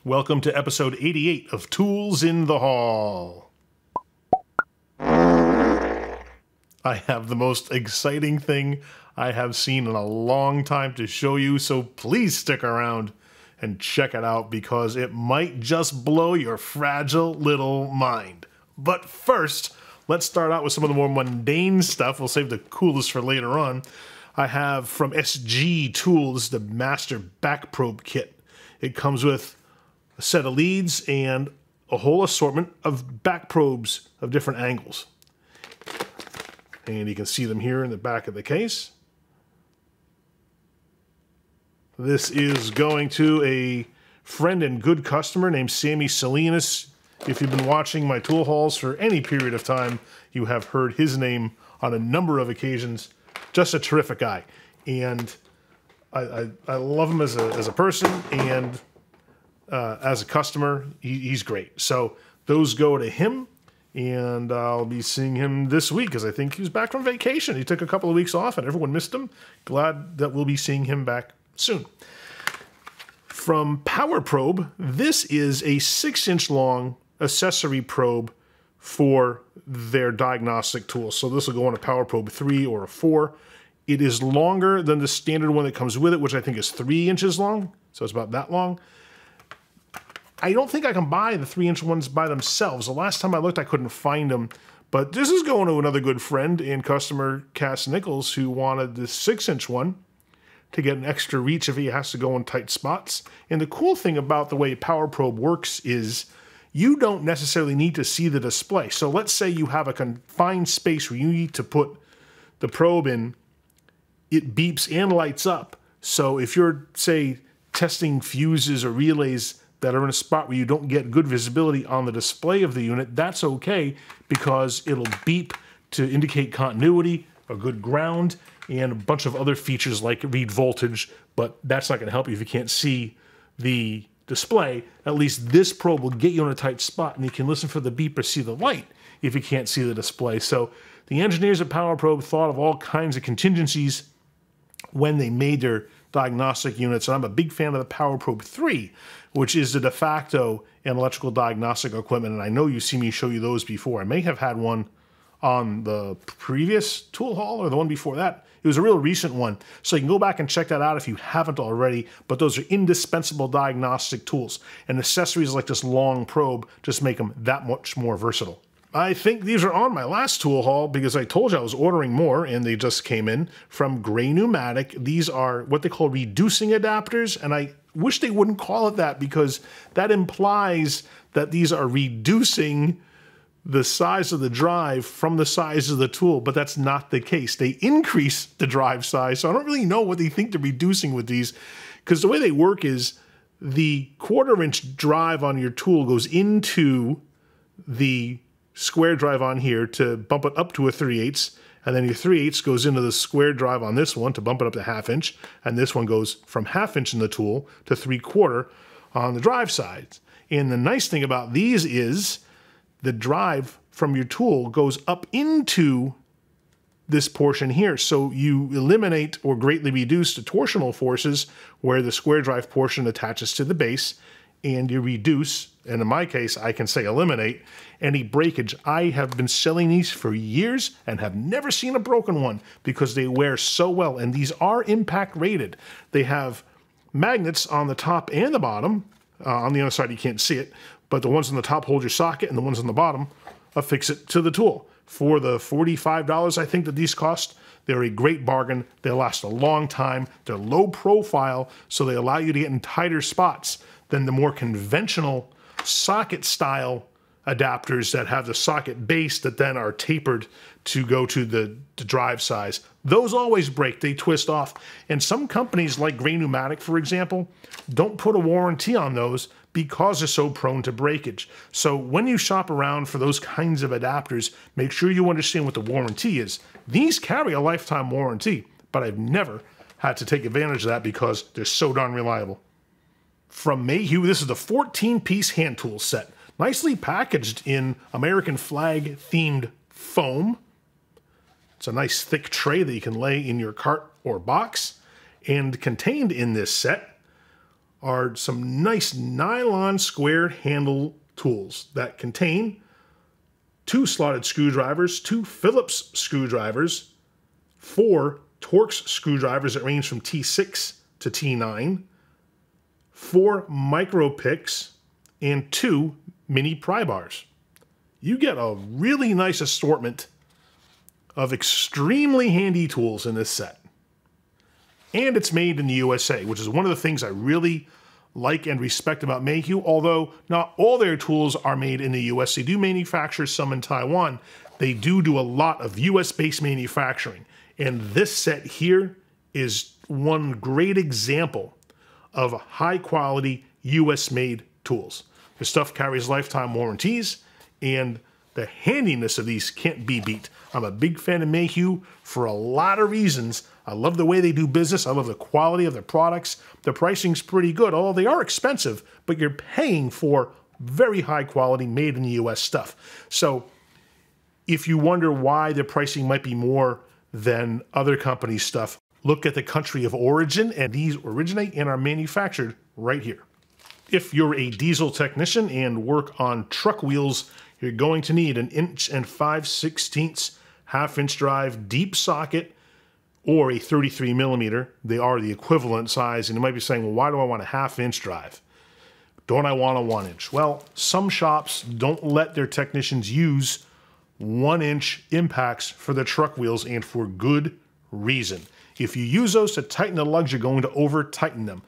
Welcome to episode 88 of Tools in the Hall. I have the most exciting thing I have seen in a long time to show you, so please stick around and check it out because it might just blow your fragile little mind. But first, let's start out with some of the more mundane stuff. We'll save the coolest for later on. I have from SG Tools the Master Back Probe Kit. It comes with a set of leads and a whole assortment of back probes of different angles. And you can see them here in the back of the case. This is going to a friend and good customer named Sammy Salinas. If you've been watching my tool hauls for any period of time, you have heard his name on a number of occasions. Just a terrific guy. And I love him as a person, and as a customer, he's great. So those go to him, and I'll be seeing him this week because I think he was back from vacation. He took a couple of weeks off and everyone missed him. Glad that we'll be seeing him back soon. From Power Probe, this is a 6-inch long accessory probe for their diagnostic tool. So this will go on a Power Probe 3 or a 4. It is longer than the standard one that comes with it, which I think is 3 inches long. So it's about that long. I don't think I can buy the 3-inch ones by themselves. The last time I looked, I couldn't find them. But this is going to another good friend and customer, Cass Nichols, who wanted this 6-inch one to get an extra reach if he has to go in tight spots. And the cool thing about the way Power Probe works is you don't necessarily need to see the display. So let's say you have a confined space where you need to put the probe in. It beeps and lights up. So if you're, say, testing fuses or relays that are in a spot where you don't get good visibility on the display of the unit, that's okay because it'll beep to indicate continuity, a good ground, and a bunch of other features like read voltage, but that's not going to help you if you can't see the display. At least this probe will get you in a tight spot, and you can listen for the beep or see the light if you can't see the display. So the engineers at Power Probe thought of all kinds of contingencies when they made their diagnostic units, and I'm a big fan of the Power Probe 3, which is the de facto and electrical diagnostic equipment, and I know you've seen me show you those before. I may have had one on the previous tool haul or the one before that. It was a real recent one, so you can go back and check that out if you haven't already, but those are indispensable diagnostic tools, and accessories like this long probe just make them that much more versatile. I think these are on my last tool haul because I told you I was ordering more and they just came in from Gray Pneumatic. These are what they call reducing adapters, and I wish they wouldn't call it that because that implies that these are reducing the size of the drive from the size of the tool, but that's not the case. They increase the drive size, so I don't really know what they think they're reducing with these, because the way they work is the 1/4-inch drive on your tool goes into the square drive on here to bump it up to a 3/8, and then your 3/8 goes into the square drive on this one to bump it up to 1/2 inch, and this one goes from 1/2 inch in the tool to 3/4 on the drive side. And the nice thing about these is the drive from your tool goes up into this portion here, so you eliminate or greatly reduce the torsional forces where the square drive portion attaches to the base, and you reduce, and in my case, I can say eliminate, any breakage. I have been selling these for years and have never seen a broken one because they wear so well, and these are impact rated. They have magnets on the top and the bottom. On the other side, you can't see it, but the ones on the top hold your socket, and the ones on the bottom affix it to the tool. For the $45 I think that these cost, they're a great bargain. They last a long time. They're low profile, so they allow you to get in tighter spots than the more conventional socket style adapters that have the socket base that then are tapered to go to the drive size. Those always break, they twist off. And some companies like Gray Pneumatic, for example, don't put a warranty on those because they're so prone to breakage. So when you shop around for those kinds of adapters, make sure you understand what the warranty is. These carry a lifetime warranty, but I've never had to take advantage of that because they're so darn reliable. From Mayhew, this is the 14-piece hand tool set. Nicely packaged in American flag themed foam. It's a nice thick tray that you can lay in your cart or box. And contained in this set are some nice nylon square handle tools that contain 2 slotted screwdrivers, 2 Phillips screwdrivers, 4 Torx screwdrivers that range from T6 to T9, 4 micro picks, and 2 mini pry bars. You get a really nice assortment of extremely handy tools in this set. And it's made in the USA, which is one of the things I really like and respect about Mayhew. Although not all their tools are made in the US. They do manufacture some in Taiwan. They do a lot of US-based manufacturing. And this set here is one great example of high-quality US-made tools. The stuff carries lifetime warranties, and the handiness of these can't be beat. I'm a big fan of Mayhew for a lot of reasons. I love the way they do business. I love the quality of their products. The pricing's pretty good, although they are expensive, but you're paying for very high quality, made in the US stuff. So if you wonder why the pricing might be more than other companies' stuff, look at the country of origin, and these originate and are manufactured right here. If you're a diesel technician and work on truck wheels, you're going to need an 1 5/16" half-inch drive deep socket or a 33mm. They are the equivalent size, and you might be saying, well, why do I want a half-inch drive? Don't I want a 1-inch? Well, some shops don't let their technicians use 1-inch impacts for the truck wheels, and for good reason. If you use those to tighten the lugs, you're going to over-tighten them.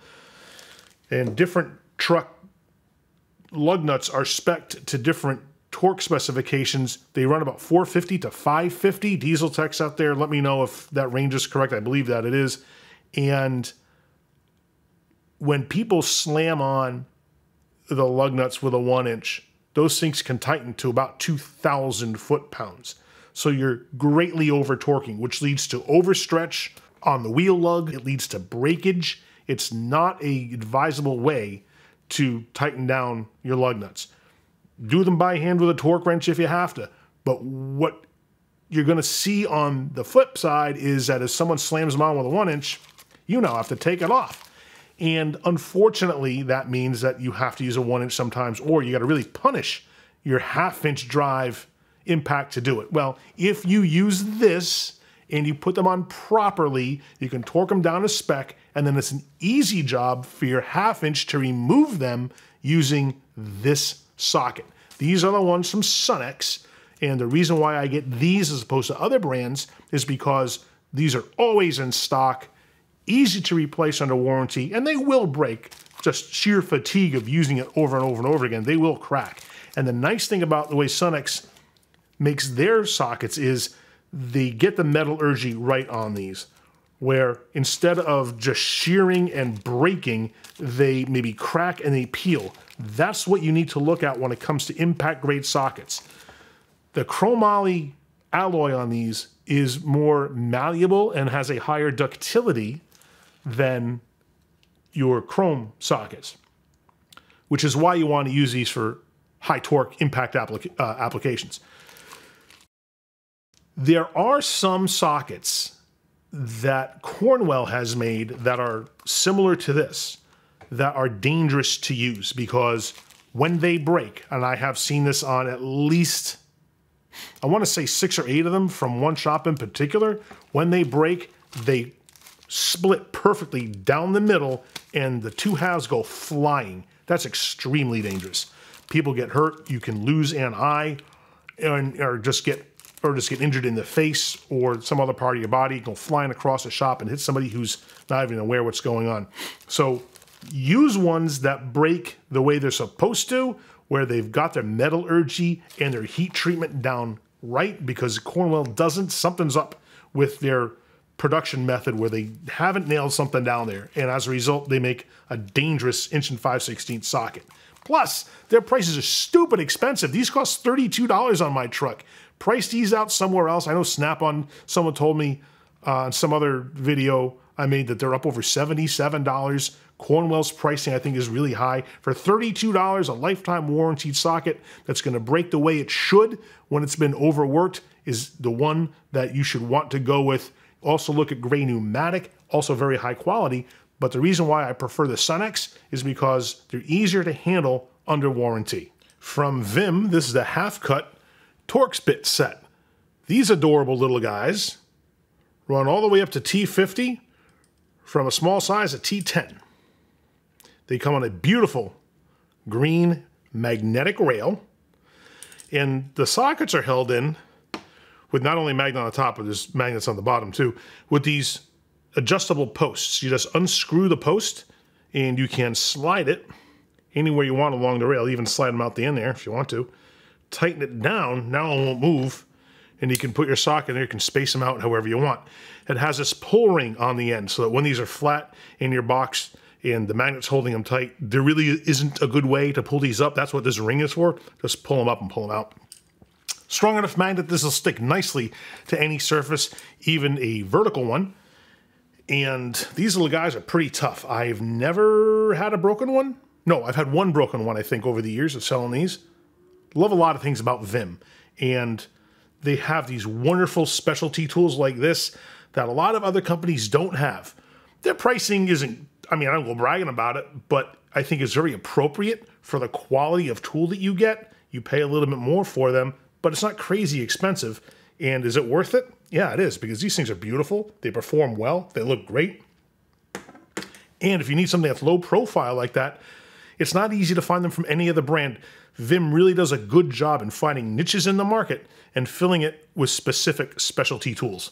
And different truck lug nuts are spec'd to different torque specifications. They run about 450 to 550. Diesel techs out there, let me know if that range is correct. I believe that it is. And when people slam on the lug nuts with a 1-inch, those things can tighten to about 2,000 foot-pounds. So you're greatly over-torquing, which leads to overstretch on the wheel lug. It leads to breakage. It's not an advisable way to tighten down your lug nuts. Do them by hand with a torque wrench if you have to. But what you're going to see on the flip side is that if someone slams them on with a 1-inch, you now have to take it off. And unfortunately, that means that you have to use a 1-inch sometimes, or you got to really punish your half-inch drive impact to do it. Well, if you use this and you put them on properly, you can torque them down to spec, and then it's an easy job for your half-inch to remove them using this socket. These are the ones from Sunex, and the reason why I get these as opposed to other brands is because these are always in stock, easy to replace under warranty, and they will break. Just sheer fatigue of using it over and over and over again, they will crack. And the nice thing about the way Sunex makes their sockets is they get the metallurgy right on these, where instead of just shearing and breaking, they maybe crack and they peel. That's what you need to look at when it comes to impact grade sockets. The chromoly alloy on these is more malleable and has a higher ductility than your chrome sockets, which is why you want to use these for high torque impact applications. There are some sockets that Cornwell has made that are similar to this, that are dangerous to use because when they break, and I have seen this on at least, I want to say 6 or 8 of them from one shop in particular, when they break, they split perfectly down the middle and the two halves go flying. That's extremely dangerous. People get hurt, you can lose an eye, or just get injured in the face or some other part of your body, go flying across the shop and hit somebody who's not even aware what's going on. So use ones that break the way they're supposed to, where they've got their metallurgy and their heat treatment down right, because Cornwell doesn't, something's up with their production method where they haven't nailed something down there, and as a result they make a dangerous 1 5/16" socket. Plus, their prices are stupid expensive. These cost $32 on my truck. Price these out somewhere else. I know Snap-on, someone told me on some other video I made that they're up over $77. Cornwell's pricing, I think, is really high. For $32, a lifetime warranted socket that's going to break the way it should when it's been overworked is the one that you should want to go with. Also look at Gray Pneumatic, also very high quality, But the reason why I prefer the Sunex is because they're easier to handle under warranty. From Vim, this is the half-cut Torx bit set. These adorable little guys run all the way up to T50 from a small size at T10. They come on a beautiful green magnetic rail, and the sockets are held in with not only magnet on the top, but there's magnets on the bottom too, with these adjustable posts. You just unscrew the post and you can slide it anywhere you want along the rail, even slide them out the end there if you want to. Tighten it down, now it won't move, and you can put your socket in there, you can space them out however you want. It has this pull ring on the end so that when these are flat in your box and the magnet's holding them tight, there really isn't a good way to pull these up. That's what this ring is for. Just pull them up and pull them out. Strong enough magnet, this will stick nicely to any surface, even a vertical one. And these little guys are pretty tough. I've never had a broken one. No, I've had one broken one, I think, over the years of selling these. Love a lot of things about Vim. And they have these wonderful specialty tools like this that a lot of other companies don't have. Their pricing isn't, I mean, I don't go bragging about it, but I think it's very appropriate for the quality of tool that you get. You pay a little bit more for them, but it's not crazy expensive. And is it worth it? Yeah, it is, because these things are beautiful. They perform well. They look great. And if you need something that's low profile like that, it's not easy to find them from any other brand. Vim really does a good job in finding niches in the market and filling it with specific specialty tools.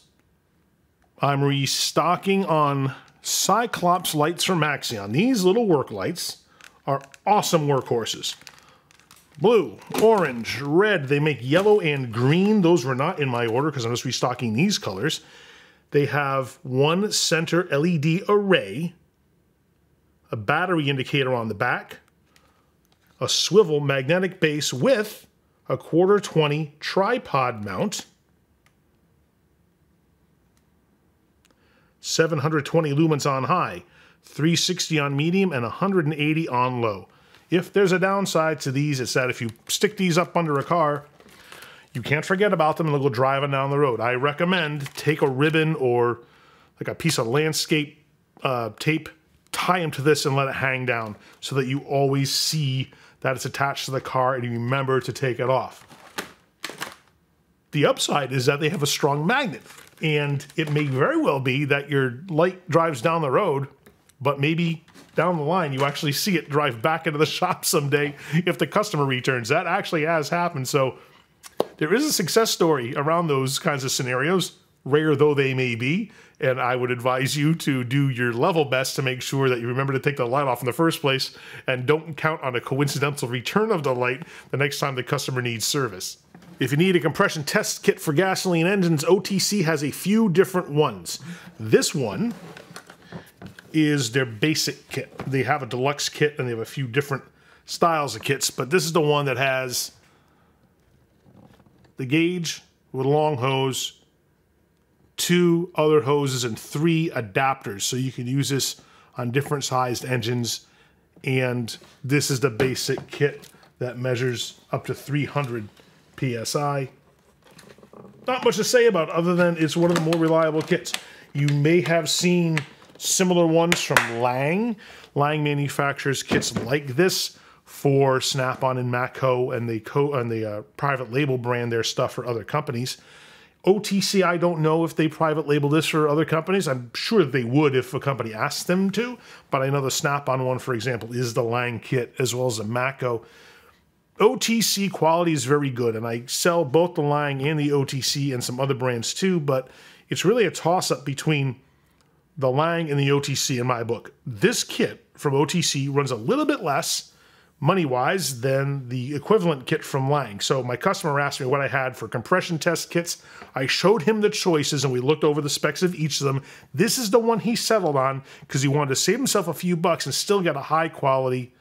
I'm restocking on Cyclops lights from Maxxeon. These little work lights are awesome workhorses. Blue, orange, red. They make yellow and green. Those were not in my order because I'm just restocking these colors. They have one center LED array, a battery indicator on the back, a swivel magnetic base with a 1/4-20 tripod mount, 720 lumens on high, 360 on medium, and 180 on low. If there's a downside to these, it's that if you stick these up under a car, you can't forget about them and they'll go driving down the road. I recommend take a ribbon or like a piece of landscape tape, tie them to this and let it hang down so that you always see that it's attached to the car and you remember to take it off. The upside is that they have a strong magnet, and it may very well be that your light drives down the road, but maybe down the line you actually see it drive back into the shop someday if the customer returns. That actually has happened, so there is a success story around those kinds of scenarios, rare though they may be, and I would advise you to do your level best to make sure that you remember to take the light off in the first place and don't count on a coincidental return of the light the next time the customer needs service. If you need a compression test kit for gasoline engines, OTC has a few different ones. This one is their basic kit. They have a deluxe kit and they have a few different styles of kits, but this is the one that has the gauge with a long hose, 2 other hoses, and 3 adapters. So you can use this on different sized engines. And this is the basic kit that measures up to 300 PSI. Not much to say about it other than it's one of the more reliable kits. You may have seen similar ones from Lang. Lang manufactures kits like this for Snap-on and Matco, and they private label brand their stuff for other companies. OTC, I don't know if they private label this for other companies. I'm sure they would if a company asked them to, but I know the Snap-on one, for example, is the Lang kit as well as the Matco. OTC quality is very good, and I sell both the Lang and the OTC and some other brands too, but it's really a toss-up between the Lang and the OTC in my book. This kit from OTC runs a little bit less money-wise than the equivalent kit from Lang. So my customer asked me what I had for compression test kits. I showed him the choices and we looked over the specs of each of them. This is the one he settled on because he wanted to save himself a few bucks and still get a high-quality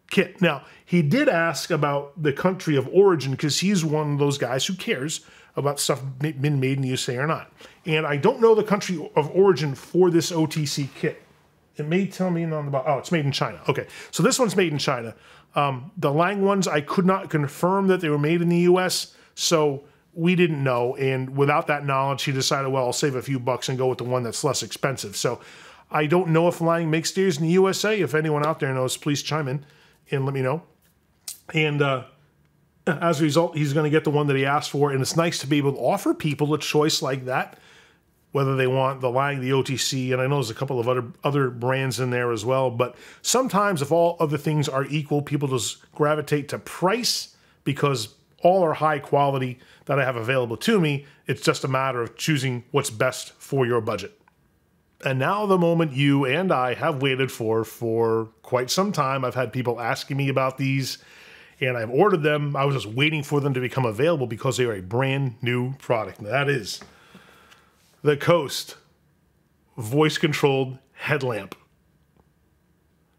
kit. Now, he did ask about the country of origin because he's one of those guys who cares about stuff been made in the USA or not. And I don't know the country of origin for this OTC kit. It may tell me on the bottom. Oh, it's made in China. Okay, so this one's made in China. The Lang ones, I could not confirm that they were made in the US, so we didn't know. And without that knowledge, he decided, well, I'll save a few bucks and go with the one that's less expensive. So I don't know if Lang makes theirs in the USA. If anyone out there knows, please chime in and let me know. And as a result, he's going to get the one that he asked for. And it's nice to be able to offer people a choice like that, whether they want the Lang, the OTC, and I know there's a couple of other brands in there as well. But sometimes if all other things are equal, people just gravitate to price because all are high quality that I have available to me. It's just a matter of choosing what's best for your budget. And now the moment you and I have waited for quite some time. I've had people asking me about these, and I've ordered them. I was just waiting for them to become available because they are a brand new product. And that is the Coast voice-controlled headlamp.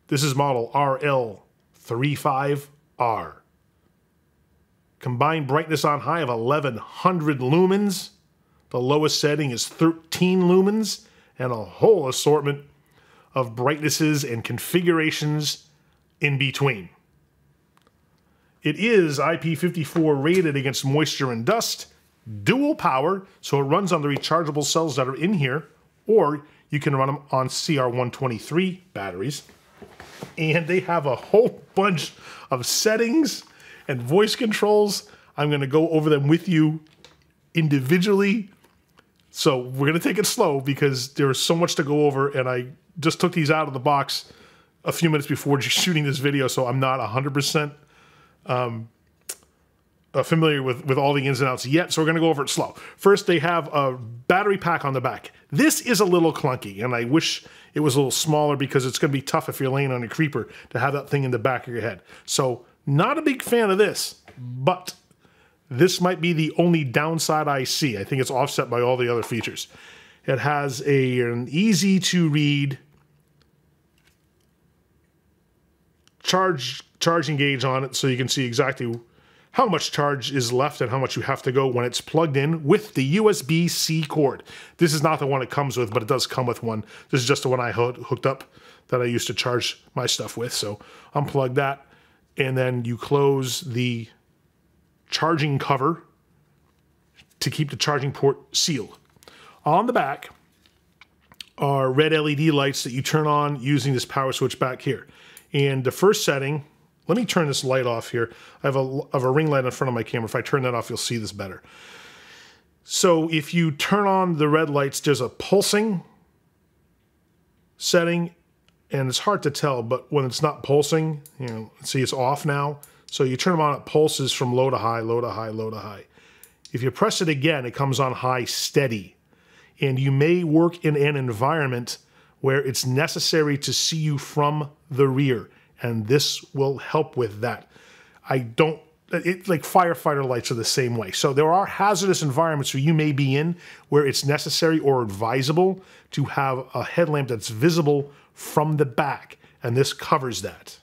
This is model RL35R. Combined brightness on high of 1100 lumens. The lowest setting is 13 lumens. And a whole assortment of brightnesses and configurations in between. It is IP54 rated against moisture and dust, dual power, so it runs on the rechargeable cells that are in here, or you can run them on CR123 batteries. And they have a whole bunch of settings and voice controls. I'm going to go over them with you individually. So we're going to take it slow because there's so much to go over, and I just took these out of the box a few minutes before shooting this video, so I'm not 100% familiar with all the ins and outs yet, so we're going to go over it slow. First, they have a battery pack on the back. This is a little clunky, and I wish it was a little smaller because it's going to be tough if you're laying on a creeper to have that thing in the back of your head. So not a big fan of this, but this might be the only downside I see. I think it's offset by all the other features. It has an easy-to-read charging gauge on it, so you can see exactly how much charge is left and how much you have to go when it's plugged in with the USB-C cord. This is not the one it comes with, but it does come with one. This is just the one I hooked up that I used to charge my stuff with. So unplug that, and then you close the charging cover to keep the charging port sealed. On the back are red LED lights that you turn on using this power switch back here. And the first setting, let me turn this light off here. I have a ring light in front of my camera. If I turn that off, you'll see this better. So if you turn on the red lights, there's a pulsing setting, and it's hard to tell, but when it's not pulsing, you know, see it's off now. So you turn them on, it pulses from low to high, low to high, low to high. If you press it again, it comes on high steady. And you may work in an environment where it's necessary to see you from the rear, and this will help with that. Like firefighter lights are the same way. So there are hazardous environments where you may be in where it's necessary or advisable to have a headlamp that's visible from the back, and this covers that.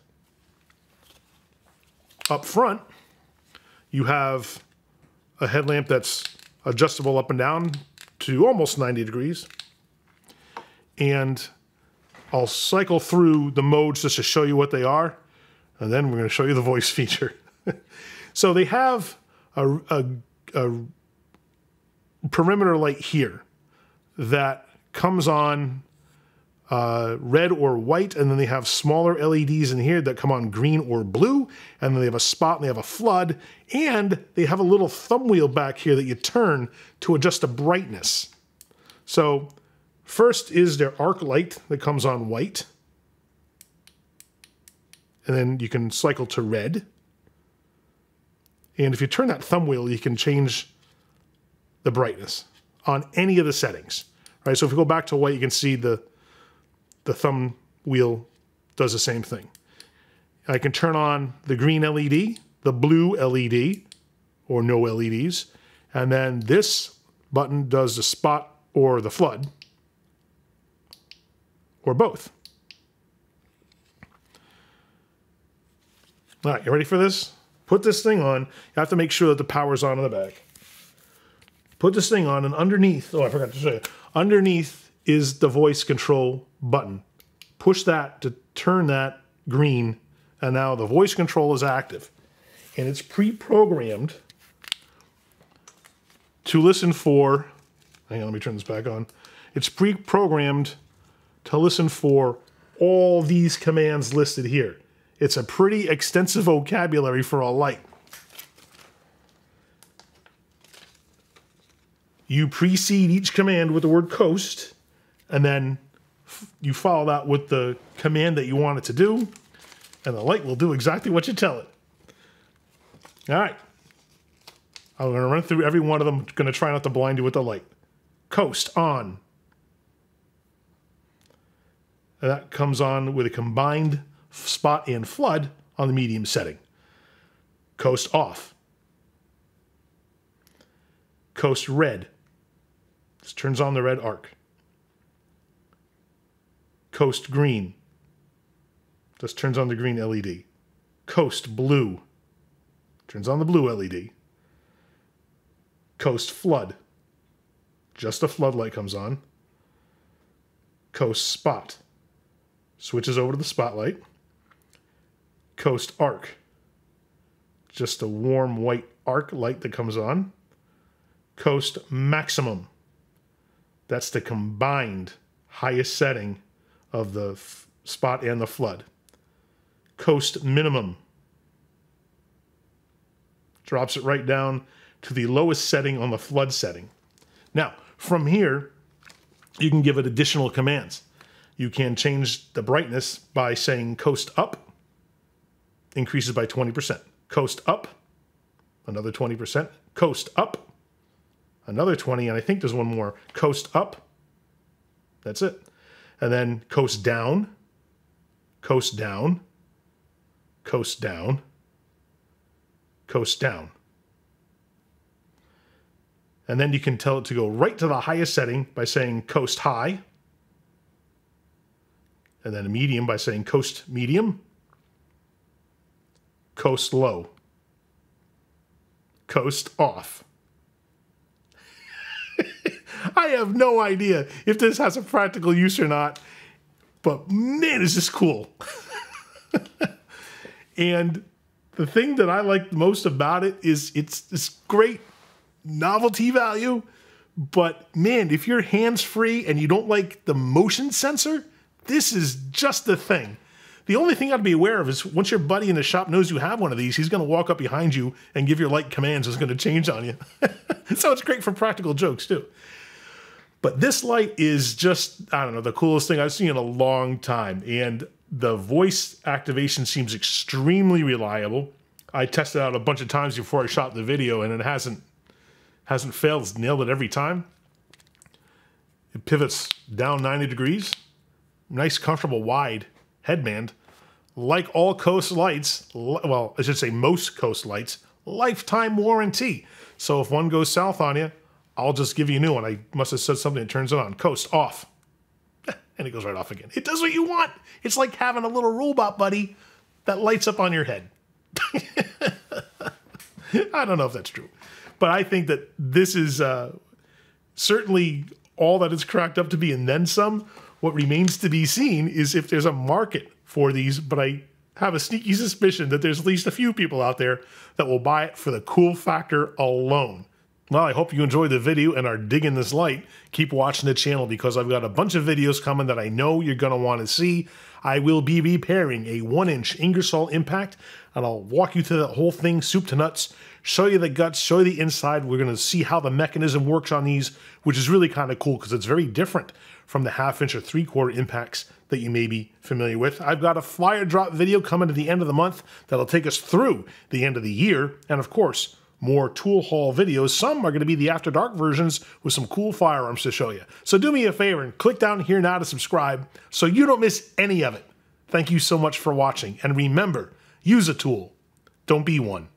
Up front, you have a headlamp that's adjustable up and down to almost 90 degrees. And I'll cycle through the modes just to show you what they are, and then we're going to show you the voice feature. So they have a perimeter light here that comes on red or white, and then they have smaller LEDs in here that come on green or blue, and then they have a spot and they have a flood, and they have a little thumb wheel back here that you turn to adjust the brightness. So first is their arc light that comes on white, and then you can cycle to red. And if you turn that thumb wheel, you can change the brightness on any of the settings. Right? So if we go back to white, you can see the thumb wheel does the same thing. I can turn on the green LED, the blue LED, or no LEDs, and then this button does the spot or the flood, or both. All right, you ready for this? Put this thing on. You have to make sure that the power's on in the back. Put this thing on, and underneath, oh, I forgot to show you. Underneath is the voice control button. Push that to turn that green, and now the voice control is active. And it's pre-programmed to listen for, hang on, let me turn this back on. It's pre-programmed to listen for all these commands listed here. It's a pretty extensive vocabulary for a light. You precede each command with the word coast, and then you follow that with the command that you want it to do, and the light will do exactly what you tell it. All right. I'm going to run through every one of them. I'm going to try not to blind you with the light. Coast on. And that comes on with a combined spot and flood on the medium setting. Coast off. Coast red. This turns on the red arc. Coast green. This turns on the green LED. Coast blue. Turns on the blue LED. Coast flood. Just a floodlight comes on. Coast spot. Switches over to the spotlight. Coast arc. Just a warm white arc light that comes on. Coast maximum. That's the combined highest setting of the spot and the flood. Coast minimum. Drops it right down to the lowest setting on the flood setting. Now, from here, you can give it additional commands. You can change the brightness by saying coast up, increases by 20%. Coast up, another 20%. Coast up, another 20, and I think there's one more. Coast up, that's it. And then coast down, coast down, coast down, coast down. And then you can tell it to go right to the highest setting by saying coast high. And then a medium by saying coast medium. Coast low. Coast off. I have no idea if this has a practical use or not, but man, is this cool. And the thing that I like most about it is it's this great novelty value, but man, if you're hands-free and you don't like the motion sensor, this is just the thing. The only thing I'd be aware of is once your buddy in the shop knows you have one of these, he's going to walk up behind you and give your light commands. It's going to change on you. So it's great for practical jokes too. But this light is just, I don't know, the coolest thing I've seen in a long time. And the voice activation seems extremely reliable. I tested it out a bunch of times before I shot the video, and it hasn't failed. It's nailed it every time. It pivots down 90 degrees. Nice, comfortable, wide headband. Like all Coast lights, well, I should say most Coast lights, lifetime warranty. So if one goes south on you, I'll just give you a new one. I must have said something that turns it on. Coast off. And it goes right off again. It does what you want. It's like having a little robot buddy that lights up on your head. I don't know if that's true. But I think that this is certainly all that it's cracked up to be, and then some. What remains to be seen is if there's a market for these, but I have a sneaky suspicion that there's at least a few people out there that will buy it for the cool factor alone. Well, I hope you enjoyed the video and are digging this light. Keep watching the channel because I've got a bunch of videos coming that I know you're going to want to see. I will be repairing a 1-inch Ingersoll impact, and I'll walk you through the whole thing, soup to nuts, show you the guts, show you the inside. We're going to see how the mechanism works on these, which is really kind of cool because it's very different from the 1/2-inch or 3/4 impacts that you may be familiar with. I've got a flyer drop video coming at the end of the month that'll take us through the end of the year, and of course, more tool haul videos. Some are going to be the After Dark versions with some cool firearms to show you. So do me a favor and click down here now to subscribe so you don't miss any of it. Thank you so much for watching. And remember, use a tool. Don't be one.